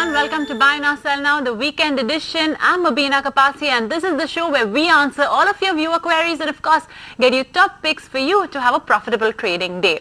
everyone, welcome to Buy Now Sell Now, the weekend edition. I'm Mubina Kapasi and this is the show where we answer all of your viewer queries and of course get you top picks for you to have a profitable trading day.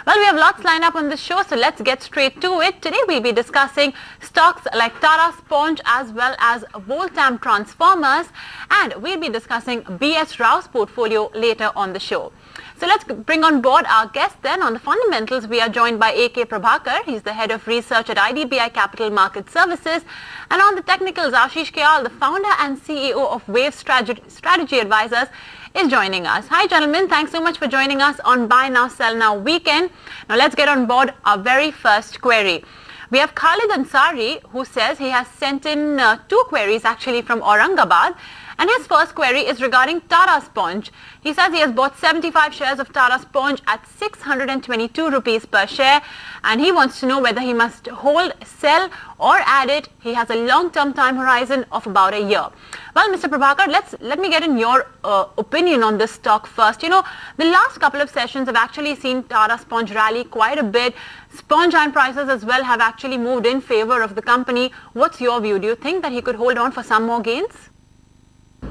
Well, we have lots lined up on the show, so let's get straight to it. Today we'll be discussing stocks like Tata Sponge as well as Voltamp Transformers, and we'll be discussing B.S. Rao's portfolio later on the show. So let's bring on board our guest then. On the fundamentals, we are joined by A.K. Prabhakar. He's the head of research at IDBI Capital Market Services. And on the technicals, Ashish Kayal, the founder and CEO of Wave Strategy Advisors, is joining us. Hi gentlemen, thanks so much for joining us on Buy Now Sell Now weekend. Now let's get on board our very first query. We have Khalid Ansari, who says he has sent in two queries actually from Aurangabad. And his first query is regarding Tata Sponge. He says he has bought 75 shares of Tata Sponge at 622 rupees per share, and he wants to know whether he must hold, sell or add it. He has a long-term time horizon of about a year. Well, Mr. Prabhakar, let me get in your opinion on this stock first. You know, the last couple of sessions have actually seen Tata Sponge rally quite a bit. Sponge iron prices as well have actually moved in favor of the company. What's your view? Do you think that he could hold on for some more gains?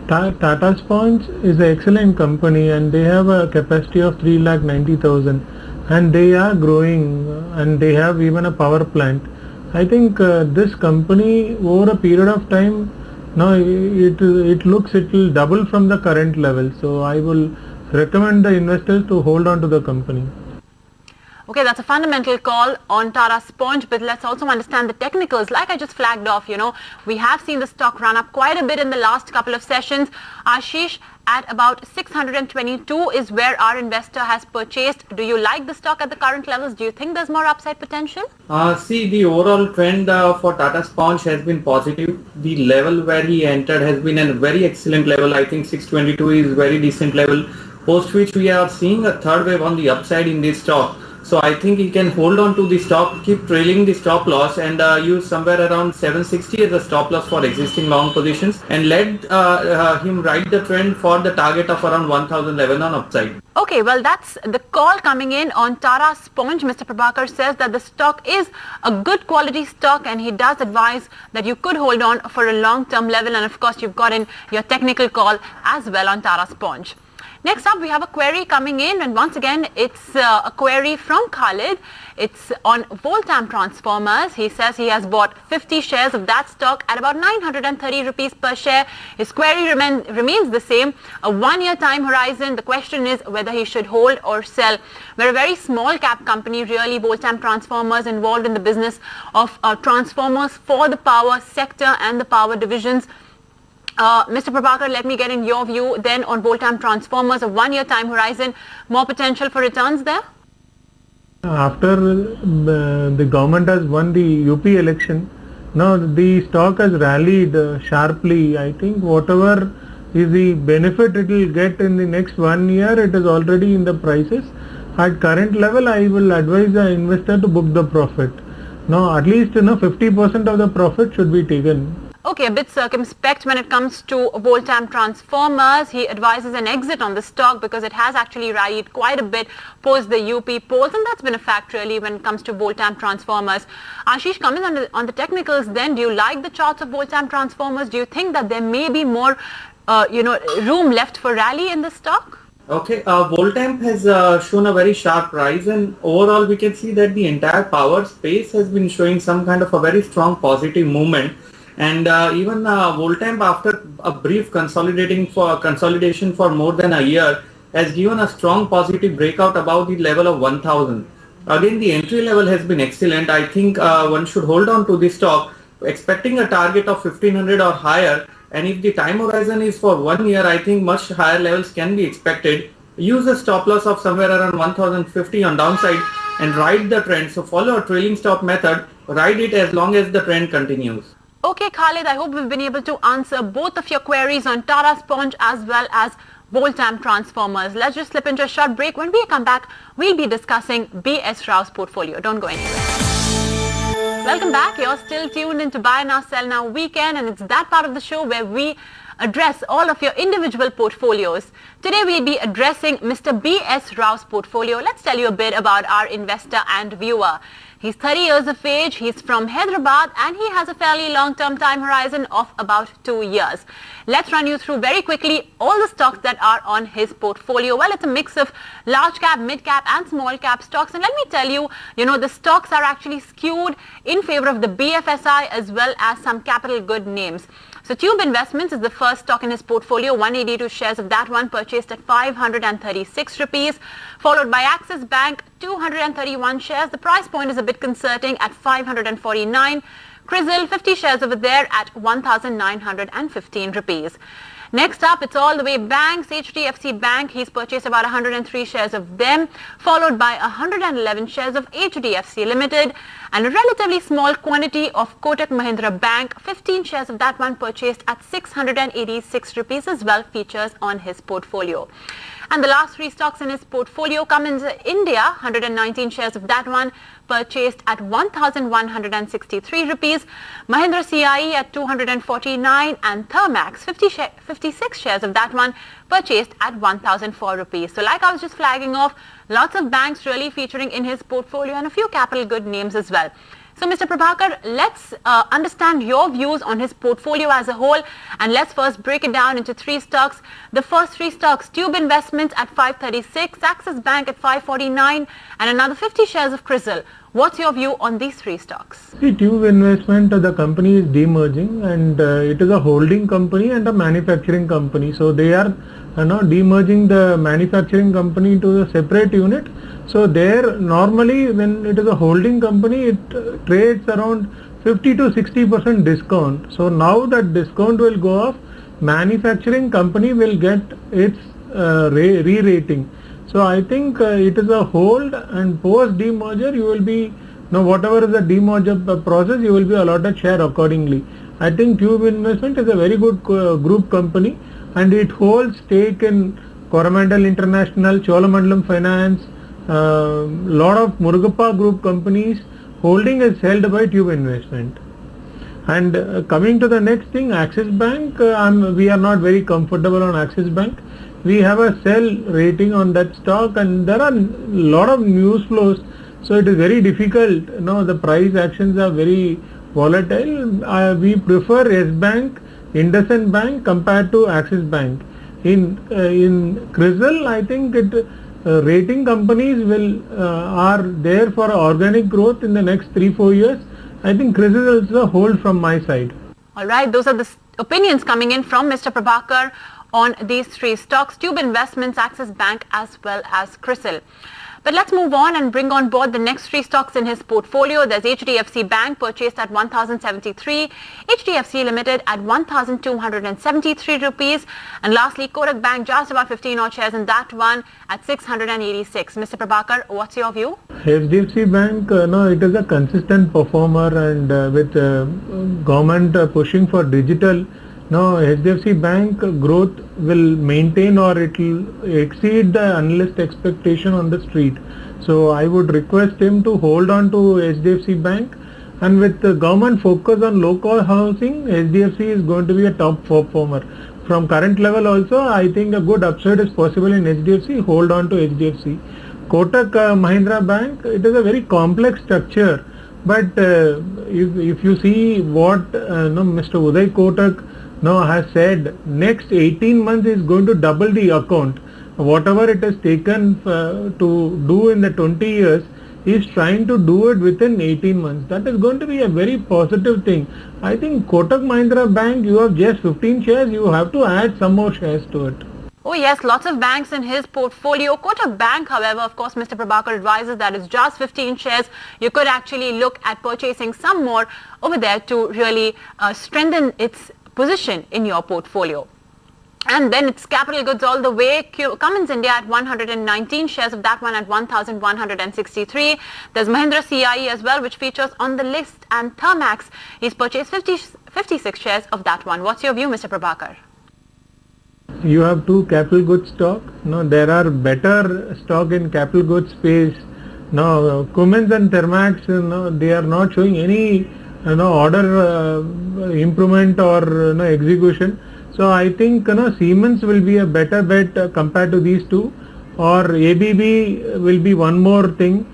Tata Sponge is an excellent company and they have a capacity of 3,90,000 and they are growing and they have even a power plant. I think this company over a period of time, now it looks it will double from the current level. So I will recommend the investors to hold on to the company. Okay, that's a fundamental call on Tata Sponge, but let's also understand the technicals. Like I just flagged off, you know, we have seen the stock run up quite a bit in the last couple of sessions. Ashish, at about 622 is where our investor has purchased. Do you like the stock at the current levels? Do you think there's more upside potential? See, the overall trend for Tata Sponge has been positive. The level where he entered has been a very excellent level. I think 622 is very decent level, post which we are seeing a third wave on the upside in this stock. So I think he can hold on to the stock, keep trailing the stop loss and use somewhere around 760 as a stop loss for existing long positions and let him ride the trend for the target of around 1011 on upside. Okay, well that's the call coming in on Tata Sponge. Mr. Prabhakar says that the stock is a good quality stock and he does advise that you could hold on for a long-term level, and of course you've got in your technical call as well on Tata Sponge. Next up, we have a query coming in, and once again, it's a query from Khalid. It's on Voltamp Transformers. He says he has bought 50 shares of that stock at about 930 rupees per share. His query remains the same, a one-year time horizon. The question is whether he should hold or sell. We're a very small cap company, really, Voltamp Transformers, involved in the business of transformers for the power sector and the power divisions. Mr. Prabhakar, let me get in your view then on Voltamp Transformers, a one-year time horizon, more potential for returns there? After the government has won the UP election, now the stock has rallied sharply. I think whatever is the benefit it will get in the next 1 year, it is already in the prices. At current level, I will advise the investor to book the profit. Now at least 50% of the profit should be taken. Okay, a bit circumspect when it comes to Voltamp Transformers. He advises an exit on the stock because it has actually rallied quite a bit post the UP polls, and that's been a fact really when it comes to Voltamp Transformers. Ashish, comment on the technicals then. Do you like the charts of Voltamp Transformers? Do you think that there may be more room left for rally in the stock? Okay, Voltamp has shown a very sharp rise, and overall we can see that the entire power space has been showing some kind of a very strong positive movement. And even Voltamp, after a brief consolidation for more than a year, has given a strong positive breakout above the level of 1000. Again, the entry level has been excellent. I think one should hold on to this stock, expecting a target of 1500 or higher. And if the time horizon is for 1 year, I think much higher levels can be expected. Use a stop loss of somewhere around 1050 on downside and ride the trend. So follow a trailing stop method, ride it as long as the trend continues. Okay, Khalid, I hope we've been able to answer both of your queries on Tata Sponge as well as Voltamp Transformers. Let's just slip into a short break. When we come back, we'll be discussing B.S. Rao's portfolio. Don't go anywhere. Welcome back. You're still tuned into Buy Now, Sell Now weekend, and it's that part of the show where we address all of your individual portfolios. Today we'll be addressing Mr. B.S. Rao's portfolio. Let's tell you a bit about our investor and viewer. He's 30 years of age, he's from Hyderabad, and he has a fairly long-term time horizon of about 2 years. Let's run you through very quickly all the stocks that are on his portfolio. Well, it's a mix of large cap, mid cap and small cap stocks. And let me tell you, the stocks are actually skewed in favor of the BFSI as well as some capital good names. So Tube Investments is the first stock in his portfolio, 182 shares of that one purchased at 536 rupees, followed by Axis Bank, 231 shares. The price point is a bit concerning at 549. Crisil, 50 shares over there at 1,915 rupees. Next up, it's all the way banks. HDFC Bank, he's purchased about 103 shares of them, followed by 111 shares of HDFC Limited, and a relatively small quantity of Kotak Mahindra Bank, 15 shares of that one purchased at 686 rupees as well, features on his portfolio. And the last three stocks in his portfolio come in India, 119 shares of that one purchased at 1,163 rupees, Mahindra CIE at 249, and Thermax, 56 shares of that one purchased at 1,004 rupees. So like I was just flagging off, lots of banks really featuring in his portfolio and a few capital good names as well. So Mr. Prabhakar, let's understand your views on his portfolio as a whole, and let's first break it down into three stocks. The first three stocks, Tube Investments at 536, Axis Bank at 549, and another 50 shares of Crisil. What's your view on these three stocks? See, Tube Investment, the company is demerging, and it is a holding company and a manufacturing company. So they are demerging the manufacturing company into a separate unit. So there, normally when it is a holding company, it trades around 50 to 60% discount. So now that discount will go off, manufacturing company will get its re-rating. So I think it is a hold, and post demerger you will be, whatever is the demerger process, you will be allotted share accordingly. I think Tube Investment is a very good group company, and it holds stake in Coromandel International, Cholamandalam Finance, lot of Murugappa group companies. Holding is held by Tube Investment. And coming to the next thing, Axis Bank, we are not very comfortable on Axis Bank. We have a sell rating on that stock, and there are a lot of news flows, so it is very difficult. The price actions are very volatile. We prefer S Bank, IndusInd Bank compared to Axis Bank. In Crisil, I think rating companies are there for organic growth in the next 3-4 years. I think Crisil is a hold from my side. All right, those are the opinions coming in from Mr. Prabhakar on these three stocks, Tube Investments, Axis Bank as well as Crisil. But let's move on and bring on board the next three stocks in his portfolio. There's HDFC Bank purchased at 1,073, HDFC Limited at 1,273 rupees, and lastly Kotak Bank, just about 15 odd shares in that one at 686. Mr. Prabhakar, what's your view? HDFC Bank, it is a consistent performer, and with government pushing for digital, HDFC Bank growth will maintain or it will exceed the analyst expectation on the street. So I would request him to hold on to HDFC Bank, and with the government focus on low-cost housing, HDFC is going to be a top performer. From current level also, I think a good upside is possible in HDFC. Hold on to HDFC. Kotak Mahindra Bank, it is a very complex structure, but if you see what Mr. Uday Kotak has said, next 18 months is going to double the account. Whatever it has taken to do in the 20 years, he is trying to do it within 18 months. That is going to be a very positive thing. I think Kotak Mahindra Bank, you have just 15 shares, you have to add some more shares to it. Oh yes, lots of banks in his portfolio. Kotak Bank, however, of course, Mr. Prabhakar advises that it's just 15 shares. You could actually look at purchasing some more over there to really strengthen its position in your portfolio. And then it's capital goods all the way. Cummins India at 119 shares of that one at 1,163. There's Mahindra CIE as well, which features on the list, and Thermax, he's purchased 56 shares of that one. What's your view, Mr. Prabhakar? You have two capital goods stock. There are better stock in capital goods space. Cummins and Thermax, they are not showing any order improvement or execution. So I think Siemens will be a better bet compared to these two, or ABB will be one more thing.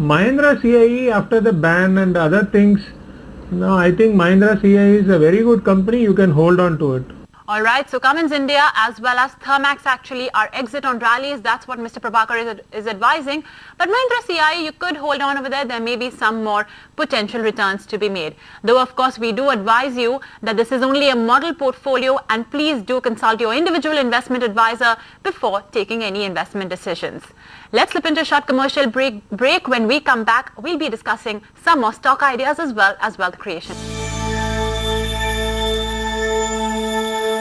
Mahindra CIE, after the ban and other things, no, I think Mahindra CIE is a very good company. You can hold on to it. Alright, so Cummins India as well as Thermax actually are exit on rallies. That's what Mr. Prabhakar is advising. But Mahindra CIE, you could hold on over there. There may be some more potential returns to be made. Though, of course, we do advise you that this is only a model portfolio, and please do consult your individual investment advisor before taking any investment decisions. Let's slip into a short commercial break. When we come back, we'll be discussing some more stock ideas as well as wealth creation.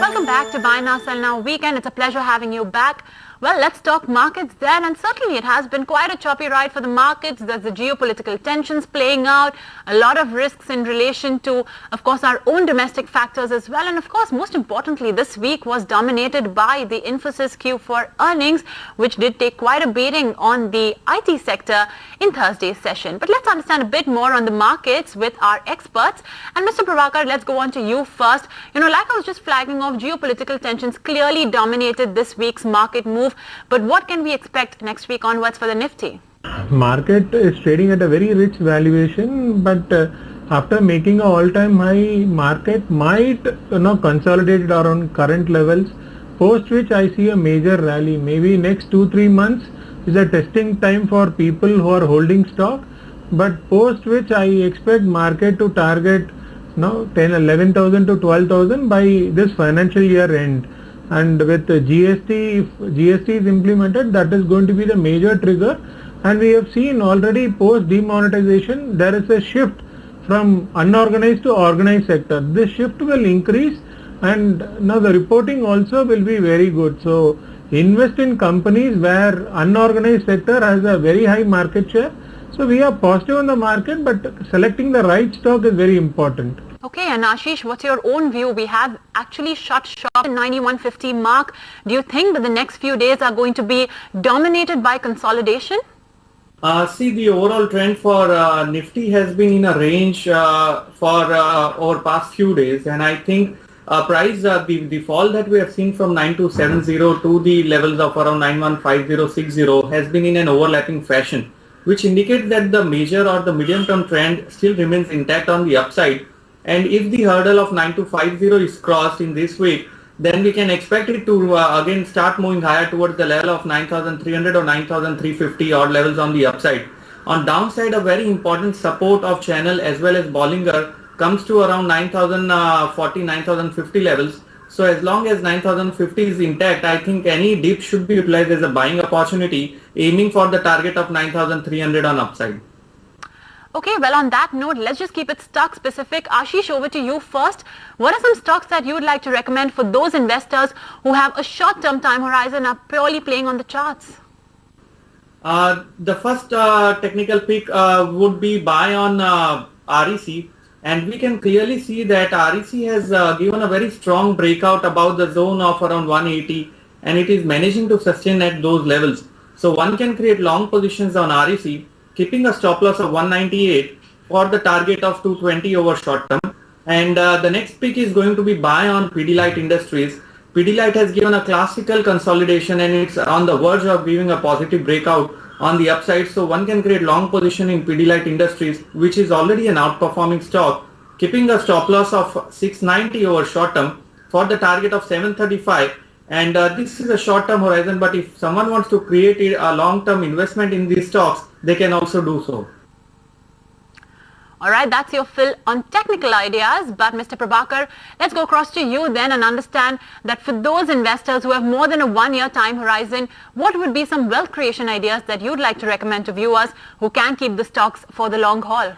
Welcome back to Buy Now, Sell Now Weekend. It's a pleasure having you back. Well, let's talk markets then, and certainly it has been quite a choppy ride for the markets. There's the geopolitical tensions playing out, a lot of risks in relation to, of course, our own domestic factors as well. And of course, most importantly, this week was dominated by the Infosys Q4 earnings, which did take quite a beating on the IT sector in Thursday's session. But let's understand a bit more on the markets with our experts. And Mr. Prabhakar, let's go on to you first. Like I was just flagging off, geopolitical tensions clearly dominated this week's market move. But what can we expect next week onwards for the Nifty? Market is trading at a very rich valuation, but after making an all-time high, market might consolidate around current levels, post which I see a major rally. Maybe next 2-3 months is a testing time for people who are holding stock, but post which I expect market to target 11,000 to 12,000 by this financial year end. And with GST, if GST is implemented, that is going to be the major trigger. And we have seen already post demonetization, there is a shift from unorganized to organized sector. This shift will increase, and now the reporting also will be very good. So invest in companies where unorganized sector has a very high market share. So we are positive on the market, but selecting the right stock is very important. Okay, and Ashish, what's your own view? We have actually shut shop at 9150 mark. Do you think that the next few days are going to be dominated by consolidation? See, the overall trend for Nifty has been in a range for over past few days, and I think the fall that we have seen from 9270 to the levels of around 915060 has been in an overlapping fashion, which indicates that the major or the medium term trend still remains intact on the upside. And if the hurdle of 9250 is crossed in this week, then we can expect it to again start moving higher towards the level of 9300 or 9350 odd levels on the upside. On downside, a very important support of channel as well as Bollinger comes to around 9040, 9050 levels. So as long as 9050 is intact, I think any dip should be utilized as a buying opportunity, aiming for the target of 9300 on upside. Okay, well, on that note, let's just keep it stock specific. Ashish, over to you first. What are some stocks that you would like to recommend for those investors who have a short-term time horizon and are purely playing on the charts? The first technical pick would be buy on REC, and we can clearly see that REC has given a very strong breakout above the zone of around 180, and it is managing to sustain at those levels. So one can create long positions on REC, keeping a stop loss of 198 for the target of 220 over short term. And the next pick is going to be buy on Pidilite Industries. Pidilite has given a classical consolidation, and it's on the verge of giving a positive breakout on the upside. So one can create long position in Pidilite Industries, which is already an outperforming stock, keeping a stop loss of 690 over short term for the target of 735. And this is a short-term horizon, but if someone wants to create a long-term investment in these stocks, they can also do so. All right, that's your fill on technical ideas. But Mr. Prabhakar, let's go across to you then and understand that for those investors who have more than a 1-year time horizon, what would be some wealth creation ideas that you'd like to recommend to viewers who can keep the stocks for the long haul?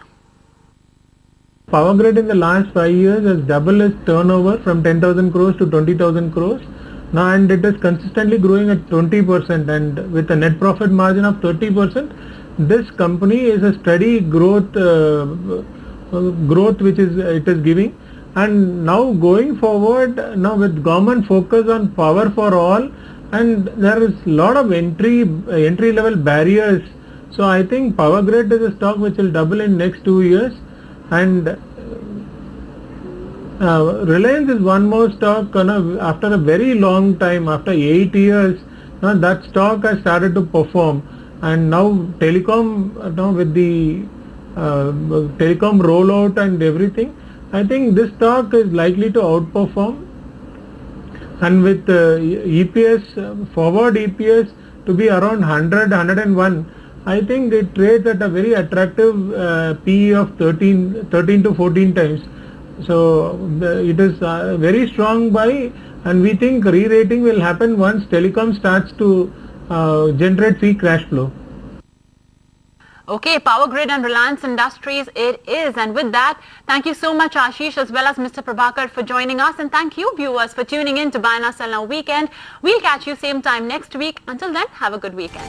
Power Grid in the last 5 years has doubled its turnover from 10,000 crores to 20,000 crores. Now, and it is consistently growing at 20%, and with a net profit margin of 30%, this company is a steady growth which it is giving. And now going forward, now with government focus on power for all, and there is a lot of entry level barriers. So I think Power Grid is a stock which will double in next 2 years, and Reliance is one more stock. After a very long time, after 8 years, that stock has started to perform. and now telecom, now with the telecom rollout and everything, I think this stock is likely to outperform, and with EPS, forward EPS to be around 100, 101, I think it trades at a very attractive PE of 13 to 14 times. So it is very strong buy, and we think re-rating will happen once telecom starts to generate free cash flow. Okay, Power Grid and Reliance Industries it is. And with that, thank you so much Ashish as well as Mr. Prabhakar for joining us, and thank you viewers for tuning in to Buy Now Sell Now Weekend. We'll catch you same time next week. Until then, have a good weekend.